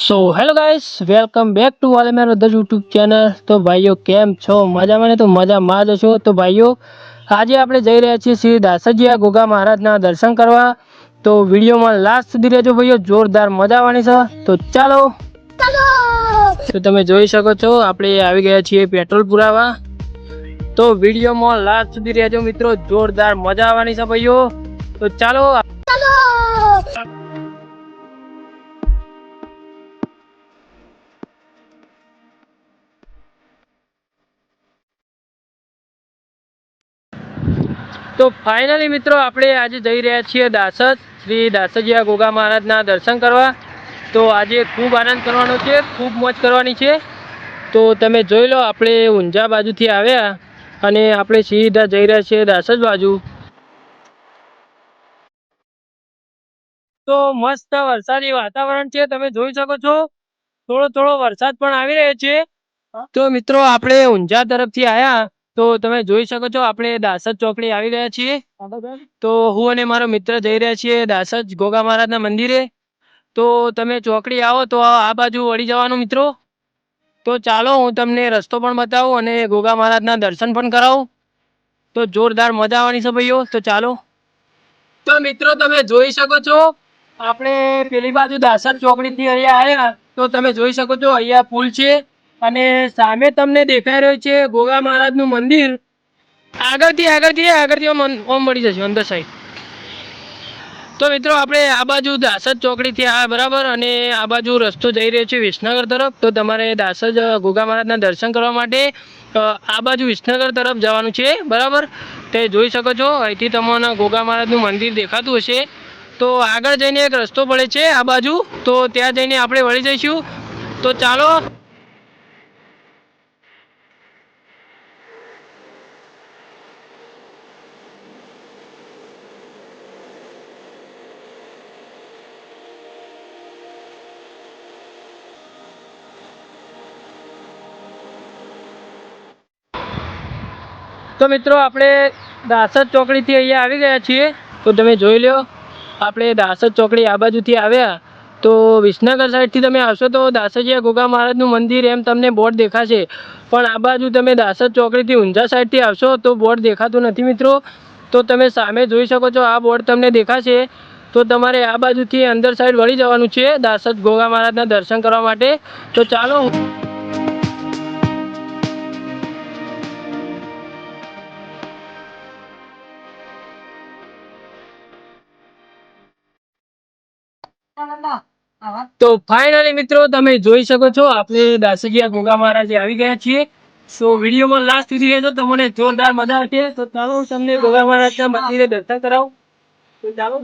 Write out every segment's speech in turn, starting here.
So hello guys, welcome back to Valemer the YouTube channel. તો ભાઈઓ કેમ છો? મજામાં ને? તો મજામાં જ છો। તો ભાઈઓ આજે આપણે જઈ રહ્યા છીએ શ્રી દાસજીયા ગોગા મહારાજના દર્શન કરવા। તો વિડીયોમાં લાસ્ટ સુધી રહેજો ભાઈઓ, જોરદાર મજા આવવાની છે। તો ચાલો। તો તમે જોઈ શકો છો આપણે આવી ગયા છીએ પેટ્રોલ પુરાવા। તો વિડીયોમાં લાસ્ટ સુધી રહેજો મિત્રો, જોરદાર મજા આવવાની છે ભાઈઓ। તો ચાલો। તો ફાઇનલી મિત્રો આપણે આજે જઈ રહ્યા છીએ દાસજ, શ્રી દાસજીયા ગોગા મહારાજના દર્શન કરવા। તો આજે ખૂબ આનંદ કરવાનો છે, ખૂબ મોજ કરવાની છે। તો તમે જોઈ લો, આપણે ઊંઝા બાજુથી આવ્યા અને આપણે સીધા જઈ રહ્યા છીએ દાસજ બાજુ। તો મસ્ત વરસાદી વાતાવરણ છે, તમે જોઈ શકો છો। થોડો થોડો વરસાદ પણ આવી રહ્યો છે। તો મિત્રો આપણે ઊંઝા તરફથી આવ્યા, તો તમે જોઈ શકો છો આપણે દાસજ ચોકડી આવી ગયા છીએ। તો હું અને મારો મિત્ર જઈ રહ્યા છીએ દાસજ ગોગા મહારાજના મંદિરે। તો તમે ચોકડી આવો તો આ બાજુ વળી જવાનું મિત્રો। તો ચાલો હું તમને રસ્તો પણ બતાવું અને ગોગા મહારાજના દર્શન પણ કરાવું। તો જોરદાર મજા આવવાની છે ભાઈઓ। તો ચાલો। તો મિત્રો તમે જોઈ શકો છો આપણે પેલી બાજુ દાસજ ચોકડીથી અહીંયા આવ્યા, તો તમે જોઈ શકો છો અહીંયા પુલ છે અને સામે તમને દેખાઈ રહ્યું છે ગોગા મહારાજનું મંદિર। આગળથી ઓમ મળી જશે અંદર સાઈડ। તો મિત્રો આપણે આ બાજુ દાસજ ચોકડીથી આવ્યા બરાબર, અને આ બાજુ રસ્તો જઈ રહ્યો છે વિસનગર તરફ। તો તમારે દાસજ ગોગા મહારાજના દર્શન કરવા માટે આ બાજુ વિસનગર તરફ જવાનું છે બરાબર। તે જોઈ શકો છો અહીંથી તમને ગોગા મહારાજનું મંદિર દેખાતું હશે। તો આગળ જઈને એક રસ્તો પડે છે આ બાજુ, તો ત્યાં જઈને આપણે વળી જઈશું। તો ચાલો। તો મિત્રો આપણે દાસજ ચોકડીથી અહીંયા આવી ગયા છીએ। તો તમે જોઈ લો આપણે દાસજ ચોકડી આ બાજુથી આવ્યા, તો વિસનગર સાઈડથી તમે આવશો તો દાસજીયા ગોગા મહારાજનું મંદિર એમ તમને બોર્ડ દેખાશે। પણ આ બાજુ તમે દાસજ ચોકડીથી ઊંઝા સાઈડથી આવશો તો બોર્ડ દેખાતું નથી મિત્રો। તો તમે સામે જોઈ શકો છો આ બોર્ડ તમને દેખાશે। તો તમારે આ બાજુથી અંદર સાઈડ વળી જવાનું છે દાસજ ગોગા મહારાજના દર્શન કરવા માટે। તો ચાલો। તો ફાઇનલી મિત્રો તમે જોઈ શકો છો આપણે દાસજીયા ગોગા મહારાજે આવી ગયા છીએ। તો વિડીયોમાં લાસ્ટ સુધી રહેજો, તમને જોરદાર મજા આવશે। તો ચાલો હું તમને ગોગા મહારાજના મંદિરે દર્શન કરાવું। તો ચાલો।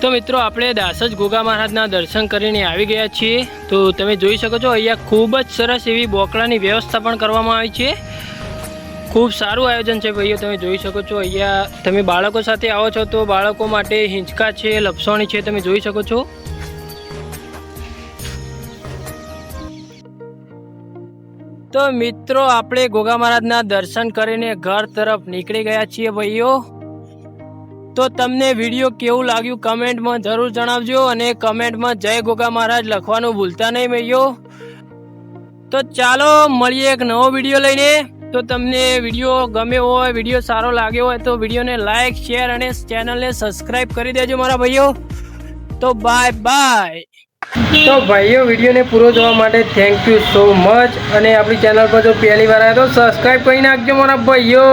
તો મિત્રો આપણે દાસજ ગોગા મહારાજના દર્શન કરીને આવી ગયા છીએ। તો તમે જોઈ શકો છો અહીંયા ખૂબ જ સરસ એવી બોકડાની વ્યવસ્થા પણ કરવામાં આવી છે। ખૂબ સારું આયોજન છે ભાઈઓ। તમે જોઈ શકો છો અહીંયા તમે બાળકો સાથે આવો છો તો બાળકો માટે હિંચકા છે, લપસણી છે, તમે જોઈ શકો છો। તો મિત્રો આપણે ગોગા મહારાજના દર્શન કરીને ઘર તરફ નીકળી ગયા છીએ ભાઈઓ. તો તમને વિડીયો કેવું લાગ્યું કમેન્ટમાં જરૂર જણાવજો અને કમેન્ટમાં જય ગોગા મહારાજ લખવાનું ભૂલતા નહીં ભાઈઓ. તો ચાલો મળીએ એક નવો વિડીયો લઈને. તો તમને વિડીયો ગમ્યો હોય, વિડીયો સારો લાગ્યો હોય તો વિડીયોને લાઈક, શેર અને ચેનલને સબસ્ક્રાઈબ કરી દેજો મારા ભાઈઓ. તો બાય બાય. તો ભાઈઓ વિડીયોને પૂરો જોવા માટે થેન્ક યુ સો મચ. અને આપણી ચેનલ પર જો પહેલી વાર આવ્યા તો સબસ્ક્રાઈબ કરી નાખજો મારા ભાઈઓ.